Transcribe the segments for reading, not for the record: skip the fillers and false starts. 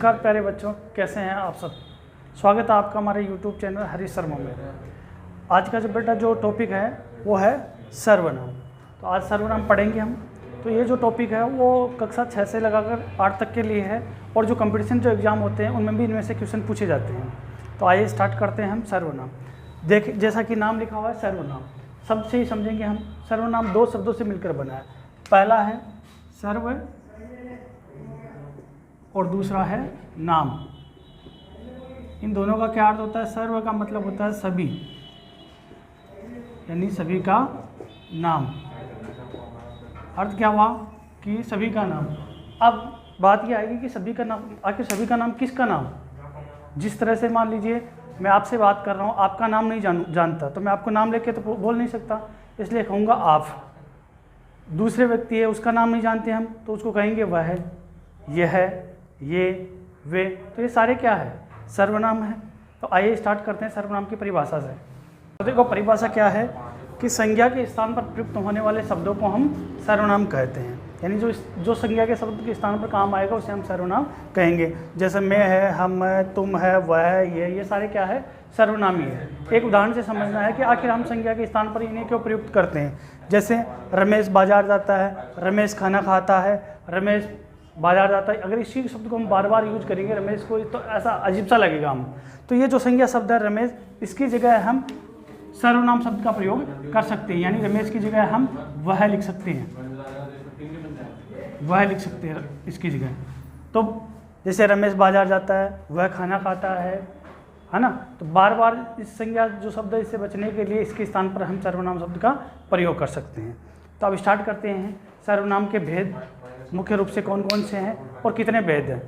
नमस्कार प्यारे बच्चों, कैसे हैं आप सब। स्वागत है आपका हमारे YouTube चैनल हरीश शर्मा में। आज का जो टॉपिक है वो है सर्वनाम। तो आज सर्वनाम पढ़ेंगे हम। तो ये जो टॉपिक है वो कक्षा 6 से लगाकर 8 तक के लिए है और जो कंपटीशन जो एग्ज़ाम होते हैं उनमें भी इनमें से क्वेश्चन पूछे जाते हैं। तो आइए स्टार्ट करते हैं हम सर्वनाम। देख जैसा कि नाम लिखा हुआ है सर्वनाम, शब्द से ही समझेंगे हम। सर्वनाम दो शब्दों से मिलकर बना है। पहला है सर्व और दूसरा है नाम। इन दोनों का क्या अर्थ होता है? सर्व का मतलब होता है सभी, यानी सभी का नाम। अर्थ क्या हुआ कि सभी का नाम। अब बात ये आएगी कि सभी का नाम, आखिर सभी का नाम किसका नाम? जिस तरह से मान लीजिए मैं आपसे बात कर रहा हूँ, आपका नाम नहीं जानता, तो मैं आपको नाम लेके तो बोल नहीं सकता, इसलिए कहूँगा आप। दूसरे व्यक्ति है, उसका नाम नहीं जानते हम, तो उसको कहेंगे वह है, यह है, ये, वे। तो ये सारे क्या है? सर्वनाम है। तो आइए स्टार्ट करते हैं सर्वनाम की परिभाषा से। तो देखो परिभाषा क्या है कि संज्ञा के स्थान पर प्रयुक्त होने वाले शब्दों को हम सर्वनाम कहते हैं। यानी जो संज्ञा के शब्द के स्थान पर काम आएगा उसे हम सर्वनाम कहेंगे। जैसे मैं है, हम है, तुम है, वह है, ये सारे क्या है? सर्वनामी है। एक उदाहरण से समझना है कि आखिर हम संज्ञा के स्थान पर इन्हें क्यों प्रयुक्त करते हैं। जैसे रमेश बाजार जाता है, रमेश खाना खाता है, रमेश बाजार जाता है। अगर इसी शब्द को हम बार बार यूज करेंगे रमेश को, तो ऐसा अजीब सा लगेगा हम। तो ये जो संज्ञा शब्द है रमेश, इसकी जगह हम सर्वनाम शब्द का प्रयोग कर सकते हैं। यानी रमेश की जगह हम वह लिख सकते हैं, वह लिख सकते हैं इसकी जगह। तो जैसे रमेश बाजार जाता है, वह खाना खाता है ना। तो बार बार इस संज्ञा जो शब्द है इससे बचने के लिए इसके स्थान पर हम सर्वनाम शब्द का प्रयोग कर सकते हैं। तो अब स्टार्ट करते हैं। सर्वनाम के भेद मुख्य रूप से कौन कौन से हैं और कितने भेद हैं?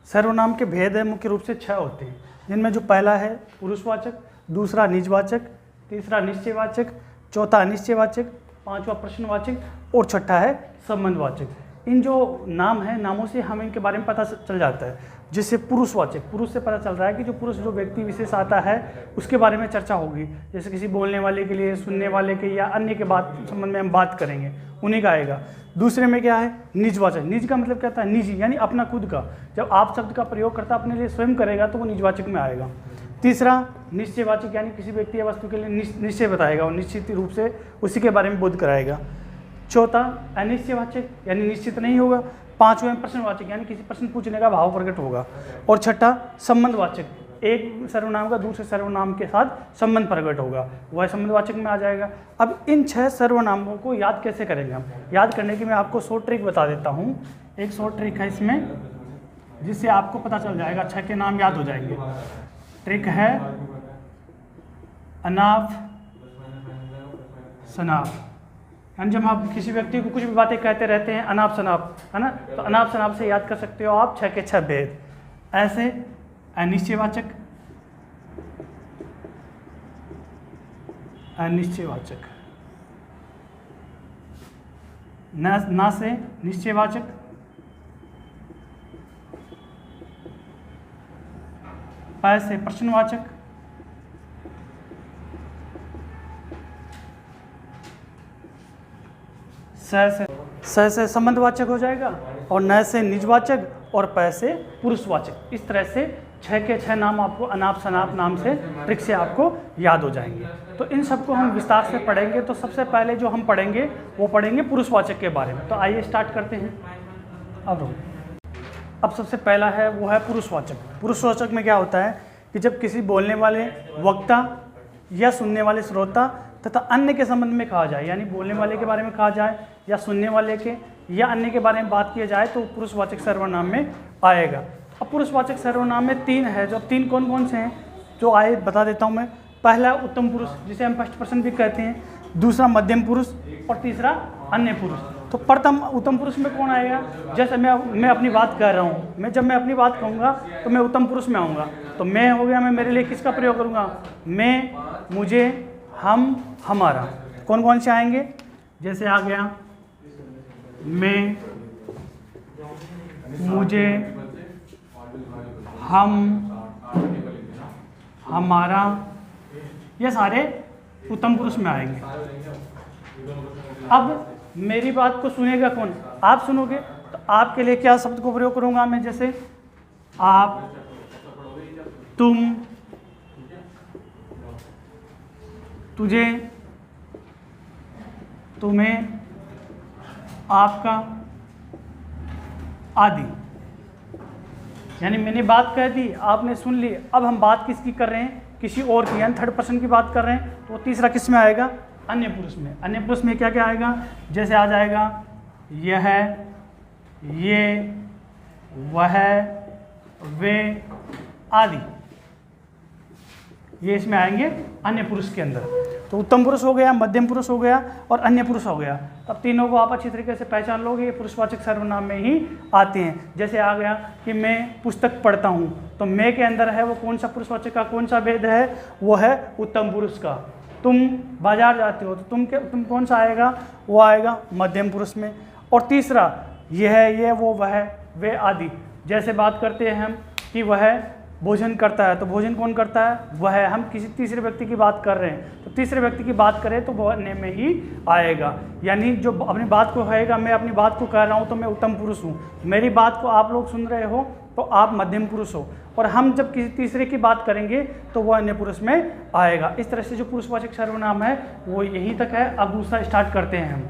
सर्वनाम के भेद है मुख्य रूप से 6 होते हैं, जिनमें जो पहला है पुरुषवाचक, दूसरा निजवाचक, तीसरा निश्चयवाचक, चौथा अनिश्चयवाचक, पांचवा प्रश्नवाचक और छठा है संबंधवाचक। इन जो नाम है, नामों से हमें इनके बारे में पता चल जाता है। जैसे पुरुषवाचक, पुरुष से पता चल रहा है कि जो पुरुष जो व्यक्ति विशेष आता है उसके बारे में चर्चा होगी। जैसे किसी बोलने वाले के लिए, सुनने वाले के या अन्य के बात संबंध में हम बात करेंगे, उन्हीं का आएगा। दूसरे में क्या है? निजवाचक। निज का मतलब क्या था? निजी, यानी अपना खुद का। जब आप शब्द का प्रयोग करता अपने लिए स्वयं करेगा तो वो निजवाचक में आएगा। तीसरा निश्चयवाचक, यानी किसी व्यक्ति या वस्तु के लिए निश्चय बताएगा और निश्चित रूप से उसी के बारे में बोध कराएगा। चौथा अनिश्चयवाचक, यानी निश्चित नहीं होगा। पांचवें प्रश्नवाचक, यानी किसी प्रश्न पूछने का भाव प्रकट होगा। और छठा संबंधवाचक, एक सर्वनाम का दूसरे सर्वनाम के साथ संबंध प्रकट होगा, वह संबंधवाचक में आ जाएगा। अब इन 6 सर्वनामों को याद कैसे करेंगे हम? याद करने की मैं आपको शॉर्ट ट्रिक बता देता हूँ। एक शॉर्ट ट्रिक है इसमें, जिससे आपको पता चल जाएगा, 6 के नाम याद हो जाएंगे। ट्रिक है अनाप शनाप। यानी जब आप किसी व्यक्ति को कुछ भी बातें कहते रहते हैं अनाप शनाप, है ना, तो अनाप शनाप से याद कर सकते हो आप 6 के 6 भेद। ऐसे अनिश्चयवाचक, अनिश्चयवाचक, ना से निश्चयवाचक, प से प्रश्नवाचक, स से संबंधवाचक हो जाएगा और न से निजवाचक और प से पुरुषवाचक। इस तरह से 6 के 6 नाम आपको अनाप शनाप नाम से ट्रिक से आपको याद हो जाएंगे। तो इन सबको हम विस्तार से पढ़ेंगे। तो सबसे पहले जो हम पढ़ेंगे वो पढ़ेंगे पुरुषवाचक के बारे में। तो आइए स्टार्ट करते हैं। अब सबसे पहला है वो है पुरुषवाचक। पुरुषवाचक में क्या होता है कि जब किसी बोलने वाले वक्ता या सुनने वाले श्रोता तथा अन्य के संबंध में कहा जाए, यानी बोलने वाले के बारे में कहा जाए या सुनने वाले के या अन्य के बारे में बात किया जाए, तो पुरुषवाचक सर्वनाम में आएगा। अब पुरुषवाचक सर्वनाम में 3 है। जो 3 कौन कौन से हैं जो आए बता देता हूँ मैं। पहला उत्तम पुरुष, जिसे हम फर्स्ट पर्सन भी कहते हैं। दूसरा मध्यम पुरुष और तीसरा अन्य पुरुष। तो प्रथम उत्तम पुरुष में कौन आएगा? जैसे मैं अपनी बात कह रहा हूँ, जब मैं अपनी बात कहूँगा तो मैं उत्तम पुरुष में आऊँगा। तो मैं हो गया, मैं मेरे लिए किसका प्रयोग करूँगा? मैं, मुझे, हम, हमारा। कौन कौन से आएंगे? जैसे आ गया मैं, मुझे, हम, हमारा, ये सारे उत्तम पुरुष में आएंगे। अब मेरी बात को सुनेगा कौन? आप सुनोगे। तो आपके लिए क्या शब्द को प्रयोग करूंगा मैं, जैसे आप, तुम, तुझे, तुम्हें, आपका आदि। यानी मैंने बात कह दी, आपने सुन ली, अब हम बात किसकी कर रहे हैं, किसी और की, यानी थर्ड पर्सन की बात कर रहे हैं। तो तीसरा किस में आएगा, अन्य पुरुष में। अन्य पुरुष में क्या क्या आएगा, जैसे आ जाएगा यह, ये, वह, वे आदि, ये इसमें आएंगे अन्य पुरुष के अंदर। तो उत्तम पुरुष हो गया, मध्यम पुरुष हो गया और अन्य पुरुष हो गया। तब तीनों को आप अच्छी तरीके से पहचान लोगे, ये पुरुषवाचक सर्वनाम में ही आते हैं। जैसे आ गया कि मैं पुस्तक पढ़ता हूँ, तो मैं के अंदर है वो कौन सा पुरुषवाचक का कौन सा भेद है, वो है उत्तम पुरुष का। तुम बाजार जाते हो, तो तुम कौन सा आएगा, वो आएगा मध्यम पुरुष में। और तीसरा यह है, ये, वो, वह, वे आदि। जैसे बात करते हैं हम कि वह भोजन करता है, तो भोजन कौन करता है, वह। हम किसी तीसरे व्यक्ति की बात कर रहे हैं, तो तीसरे व्यक्ति की बात करें तो वह अन्य में ही आएगा। यानी जो अपनी बात को कहेगा, मैं अपनी बात को कह रहा हूँ तो मैं उत्तम पुरुष हूँ, मेरी बात को आप लोग सुन रहे हो तो आप मध्यम पुरुष हो। और हम जब किसी तीसरे की बात करेंगे तो वह अन्य पुरुष में आएगा। इस तरह से जो पुरुषवाचक सर्वनाम है वो यहीं तक है। अब दूसरा स्टार्ट करते हैं हम।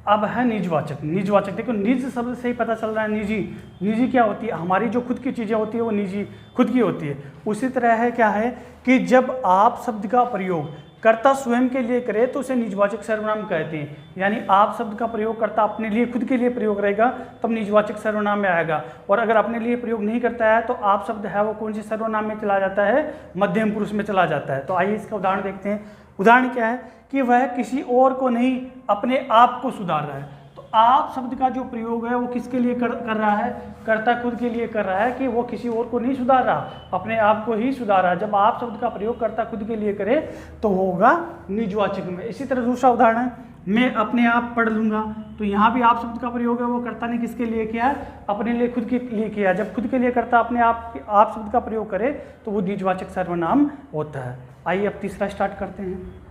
अब है निजवाचक। निजवाचक देखो, निज शब्द से ही पता चल रहा है निजी। निजी क्या होती है, हमारी जो खुद की चीज़ें होती है वो निजी खुद की होती है। उसी तरह है क्या है कि जब आप शब्द का प्रयोग कर्ता स्वयं के लिए करे तो उसे निजवाचक सर्वनाम कहते हैं। यानी आप शब्द का प्रयोग करता अपने लिए खुद के लिए प्रयोग रहेगा तब निजवाचक सर्वनाम में आएगा। और अगर अपने लिए प्रयोग नहीं करता है तो आप शब्द है वो कौन से सर्वनाम में चला जाता है, मध्यम पुरुष में चला जाता है। तो आइए इसका उदाहरण देखते हैं। उदाहरण क्या है कि वह किसी और को नहीं अपने आप को सुधार रहा है। तो आप शब्द का जो प्रयोग है वो किसके लिए कर रहा है, कर्ता खुद के लिए कर रहा है कि वो किसी और को नहीं सुधार रहा, अपने आप को ही सुधार रहा है। जब आप शब्द का प्रयोग कर्ता खुद के लिए करे तो होगा निजवाचक में। इसी तरह दूसरा उदाहरण है, मैं अपने आप पढ़ लूँगा। तो यहाँ भी आप शब्द का प्रयोग है वो कर्ता ने किसके लिए किया है, अपने लिए खुद के लिए किया। जब खुद के लिए कर्ता अपने आप शब्द का प्रयोग करे तो वो निजवाचक सर्वनाम होता है। आइए अब तीसरा स्टार्ट करते हैं।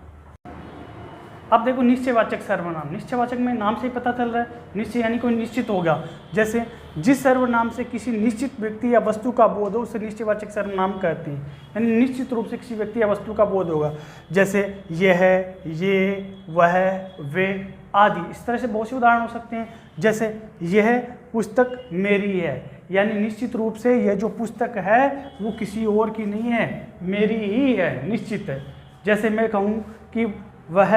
अब देखो निश्चयवाचक सर्वनाम। निश्चयवाचक में नाम से ही पता चल रहा है, निश्चय यानी कोई निश्चित होगा। जैसे जिस सर्वनाम से किसी निश्चित व्यक्ति या वस्तु का बोध हो उसे निश्चयवाचक सर्वनाम कहते हैं। यानी निश्चित रूप से किसी व्यक्ति या वस्तु का बोध होगा। जैसे यह, ये, वह, वे आदि। इस तरह से बहुत से उदाहरण हो सकते हैं। जैसे यह पुस्तक मेरी है, यानी निश्चित रूप से यह जो पुस्तक है वो किसी और की नहीं है, मेरी ही है, निश्चित है। जैसे मैं कहूँ कि वह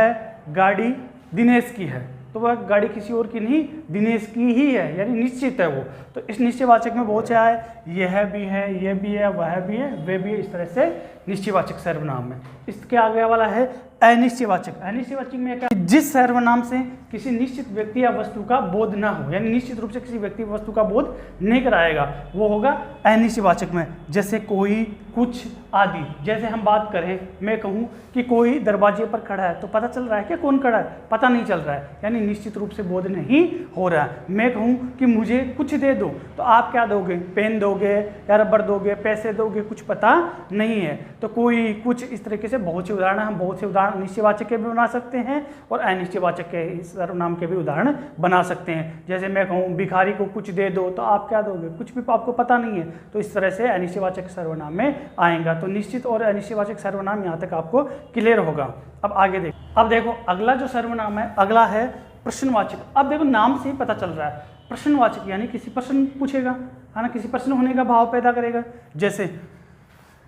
गाड़ी दिनेश की है, तो वह गाड़ी किसी और की नहीं, दिनेश की ही है, यानी निश्चित है वो। तो इस निश्चयवाचक में बहुत से आए, यह भी है, यह भी है, वह भी है, वे भी है। इस तरह से निश्चयवाचक सर्वनाम है। इसके आगे वाला है अनिश्चयवाचक। अनिश्चयवाचक में क्या, जिस सर्वनाम से किसी निश्चित व्यक्ति या वस्तु का बोध ना हो, यानी निश्चित रूप से किसी व्यक्ति वस्तु का बोध नहीं कराएगा, वो होगा अनिश्चयवाचक में। जैसे कोई, कुछ आदि। जैसे हम बात करें, मैं कहूँ कि कोई दरवाजे पर खड़ा है, तो पता चल रहा है कि कौन खड़ा है, पता नहीं चल रहा है, यानी निश्चित रूप से बोध नहीं हो रहा है। मैं कहूँ कि मुझे कुछ दे दो, तो आप क्या दोगे, पेन दोगे या रबर दोगे, पैसे दोगे, कुछ पता नहीं है। तो कोई, कुछ, इस तरीके से बहुत से उदाहरण, हम बहुत से उदाहरण निश्चयवाचक के भी बना सकते हैं और अनिश्चयवाचक के सर्वनाम के भी उदाहरण बना सकते हैं। जैसे मैं कहूँ भिखारी को कुछ दे दो, तो आप क्या दोगे, कुछ भी आपको पता नहीं है। तो इस तरह से अनिश्चयवाचक सर्वनाम में आएगा। तो निश्चित और अनिश्चयवाचक सर्वनाम यहाँ तक आपको क्लियर होगा। अब आगे देखो। अब देखो अगला जो सर्वनाम है, अगला है प्रश्नवाचक। अब देखो नाम से ही पता चल रहा है, प्रश्नवाचक यानी किसी प्रश्न पूछेगा, है ना, किसी प्रश्न होने का भाव पैदा करेगा। जैसे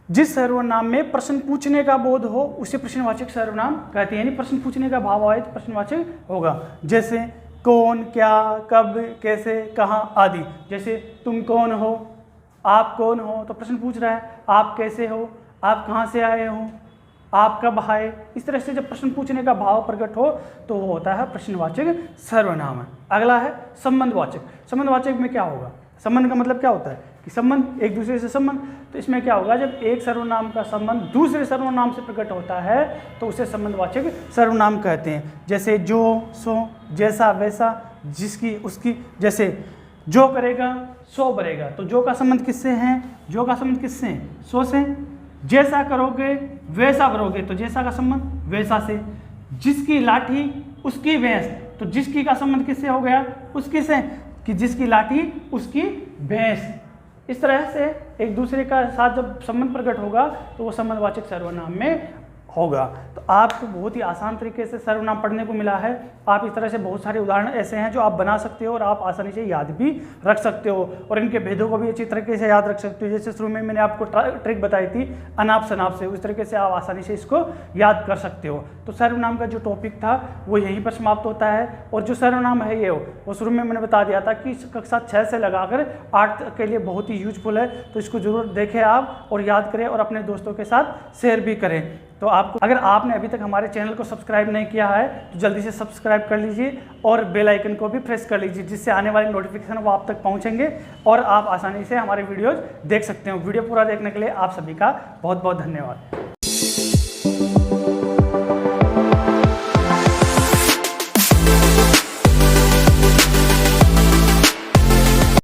जिस सर्वनाम में प्रश्न पूछने का बोध हो उसे प्रश्नवाचक सर्वनाम कहते हैं, यानी प्रश्न पूछने का भाव आए तो प्रश्नवाचक होगा। जैसे कौन, क्या, कब, कैसे, कहाँ आदि। जैसे तुम कौन हो, आप कौन हो, तो प्रश्न पूछ रहा है, आप कैसे हो, आप कहाँ से आए हो, आप कब आए। इस तरह से जब प्रश्न पूछने का भाव प्रकट हो तो वो होता है प्रश्नवाचक सर्वनाम। अगला है संबंधवाचक। संबंधवाचक में क्या होगा, संबंध का मतलब क्या होता है कि संबंध, एक दूसरे से संबंध। तो इसमें क्या होगा, जब एक सर्वनाम का संबंध दूसरे सर्वनाम से प्रकट होता है तो उसे संबंधवाचक सर्वनाम कहते हैं। जैसे जो, सो, जैसा, वैसा, जिसकी, उसकी। जैसे जो करेगा सो बढ़ेगा, तो जो का संबंध किससे है, जो का संबंध किससे है, सो से। जैसा करोगे वैसा भरोगे, तो जैसा का संबंध वैसा से। जिसकी लाठी उसकी भैंस, तो जिसकी का संबंध किससे हो गया, उसकी से। कि जिसकी लाठी उसकी भैंस। इस तरह से एक दूसरे का साथ जब संबंध प्रकट होगा तो वो संबंधवाचक सर्वनाम में होगा। तो आपको बहुत ही आसान तरीके से सर्वनाम पढ़ने को मिला है। आप इस तरह से बहुत सारे उदाहरण ऐसे हैं जो आप बना सकते हो और आप आसानी से याद भी रख सकते हो और इनके भेदों को भी अच्छी तरीके से याद रख सकते हो। जैसे शुरू में मैंने आपको ट्रिक बताई थी अनाप शनाप से, उस तरीके से आप आसानी से इसको याद कर सकते हो। तो सर्वनाम का जो टॉपिक था वो यहीं पर समाप्त होता है। और जो सर्वनाम है ये वो शुरू में मैंने बता दिया था कि कक्षा 6 से लगाकर 8 के लिए बहुत ही यूजफुल है। तो इसको जरूर देखें आप और याद करें और अपने दोस्तों के साथ शेयर भी करें। तो आपको, अगर आपने अभी तक हमारे चैनल को सब्सक्राइब नहीं किया है तो जल्दी से सब्सक्राइब कर लीजिए और बेल आइकन को भी प्रेस कर लीजिए, जिससे आने वाले नोटिफिकेशन वो आप तक पहुंचेंगे और आप आसानी से हमारे वीडियोज देख सकते हो। वीडियो पूरा देखने के लिए आप सभी का बहुत बहुत धन्यवाद।